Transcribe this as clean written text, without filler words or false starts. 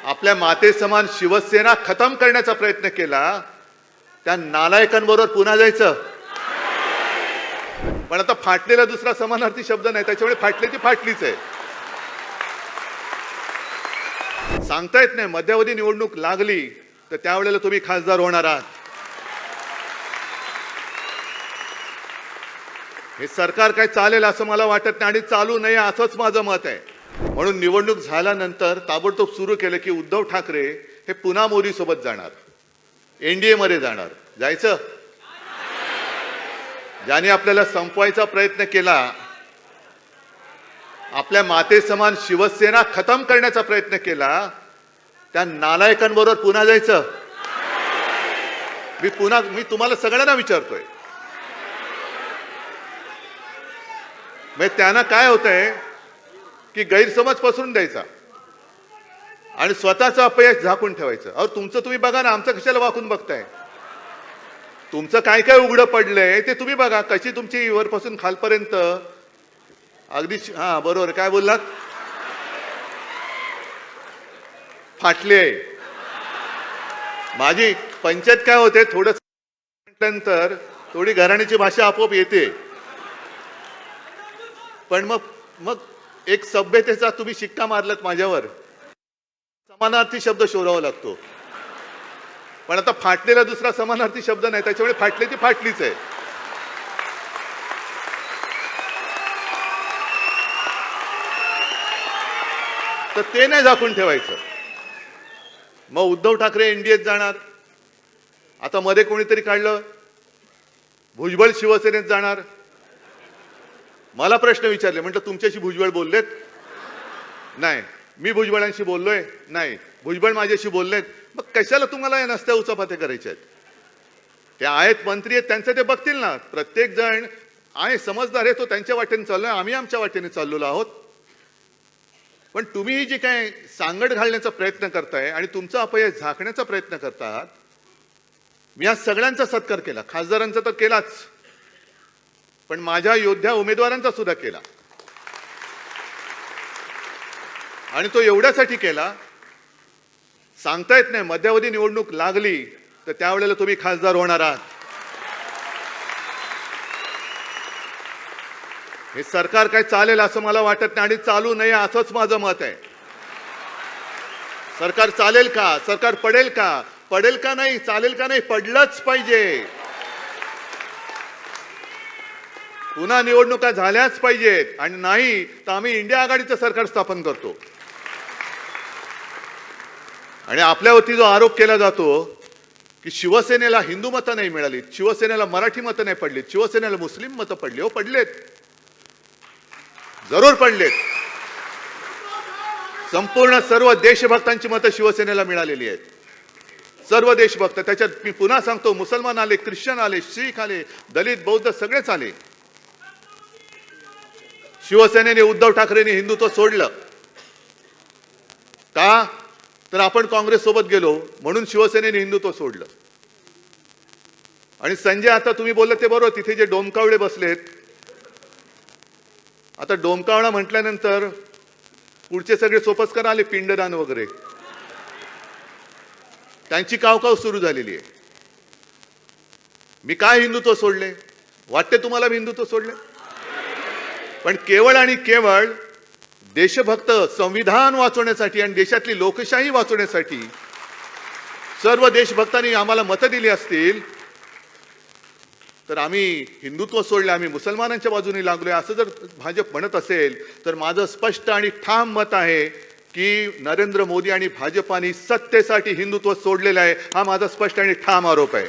आपल्या माते समान शिवसेना खतम करण्याचा प्रयत्न केला, त्या नालायकांबरोबर पुन्हा जायचं. पण आता फाटलेला दुसरा समानार्थी शब्द नाही, त्याच्यामुळे फाटली ती फाटलीच आहे. सांगता येत नाही, मध्यावधी निवडणूक लागली तर त्यावेळेला तुम्ही खासदार होणार आहात. हे सरकार काय चालेल असं मला वाटत नाही आणि चालू नये असंच माझं मत आहे. म्हणून निवडणूक झाल्यानंतर ताबडतोब सुरू केलं की उद्धव ठाकरे हे पुन्हा मोदी सोबत जाणार, एनडीए मध्ये जाणार. जायचं? ज्याने आपल्याला संपवायचा प्रयत्न केला, आपल्या माते समान शिवसेना खतम करण्याचा प्रयत्न केला, त्या नालायकांबरोबर पुन्हा जायचं. मी तुम्हाला सगळ्यांना विचारतोय, त्यांना काय होतंय की गैरसमज पसरून द्यायचा आणि स्वतःचं अपयश झाकून ठेवायचं. अहो, तुमचं तुम्ही बघा ना, आमचं कशाला वाकून बघताय? तुमचं काय काय उघडं पडलंय ते तुम्ही बघा. कशी तुमची वरपासून खालपर्यंत अगदी बरोबर काय बोललात, फाटले. माझी पंचायत काय होते, थोडं नंतर थोडी घराण्याची भाषा आपोआप येते. पण मग एक सभ्यतेचा तुम्ही शिक्का मारलात माझ्यावर, समानार्थी शब्द शोधावा लागतो. पण आता फाटलेला दुसरा समानार्थी शब्द नाही, त्याच्यामुळे फाटली ती फाटलीच आहे. तर ते नाही झाकून ठेवायचं. मग उद्धव ठाकरे एनडीएत जाणार. आता मध्ये कोणीतरी काढलं भुजबळ शिवसेनेत जाणार. मला प्रश्न विचारले, म्हटलं तुमच्याशी भुजबळ बोललेत? नाही. मी भुजबळांशी बोललोय? नाही. भुजबळ माझ्याशी बोललेत? मग कशाला तुम्हाला या नसत्या उचापात्या करायच्या आहेत? ते आहेत मंत्री आहेत, त्यांचं ते बघतील ना. प्रत्येक जण आहे समजदार आहे, तो त्यांच्या वाटेने चाललोय, आम्ही आमच्या वाटेने चाललेलो आहोत. पण तुम्ही जी काय सांगड घालण्याचा प्रयत्न करताय आणि तुमचा अपयश झाकण्याचा प्रयत्न करतात, मी आज सगळ्यांचा सत्कार केला, खासदारांचा तर केलाच, पण माझ्या योद्ध्या उमेदवारांचा सुद्धा केला. आणि तो एवढ्यासाठी केला, सांगता येत नाही, मध्यावधी निवडणूक लागली तर त्यावेळेला तुम्ही खासदार होणार आहात. हे सरकार काय चालेल असं मला वाटत नाही आणि चालू नये असंच माझं मत आहे. सरकार चालेल का? सरकार पडेल का? पडेल का नाही? चालेल का नाही? पडलंच पाहिजे. पुन्हा निवडणुका झाल्याच पाहिजेत, आणि नाही तर आम्ही इंडिया आघाडीचं सरकार स्थापन करतो. आणि आपल्यावरती जो आरोप केला जातो की शिवसेनेला हिंदू मतं नाही मिळाली, शिवसेनेला मराठी मतं नाही पडली, शिवसेनेला मुस्लिम मतं पडली. हो, पडलेत, जरूर पडलेत. संपूर्ण सर्व देशभक्तांची मतं शिवसेनेला मिळालेली आहेत. सर्व देशभक्त. त्याच्यात मी पुन्हा सांगतो, मुसलमान आले, ख्रिश्चन आले, शीख आले, दलित, बौद्ध सगळेच आले. शिवसेनेने, उद्धव ठाकरेंनी हिंदुत्व सोडलं का? तर आपण काँग्रेस सोबत गेलो म्हणून शिवसेनेने हिंदुत्व सोडलं. आणि संजय, आता तुम्ही बोलले ते बरोबर, तिथे जे डोमकावळे बसलेत, आता डोमकावळा म्हटल्यानंतर पुढचे सगळे सोपस्कर आले, पिंडदान वगैरे, त्यांची कावकाव सुरू झालेली आहे. मी काय हिंदुत्व सोडले? वाटते तुम्हाला मी हिंदुत्व सोडले? पण केवळ आणि केवळ देशभक्त, संविधान वाचवण्यासाठी आणि देशातली लोकशाही वाचवण्यासाठी सर्व देशभक्तांनी आम्हाला मतं दिली असतील तर आम्ही हिंदुत्व सोडले, आम्ही मुसलमानांच्या बाजूने लागलोय असं जर भाजप म्हणत असेल तर माझं स्पष्ट आणि ठाम मत आहे की नरेंद्र मोदी आणि भाजपाने सत्तेसाठी हिंदुत्व सोडलेलं आहे. हा माझा स्पष्ट आणि ठाम आरोप आहे.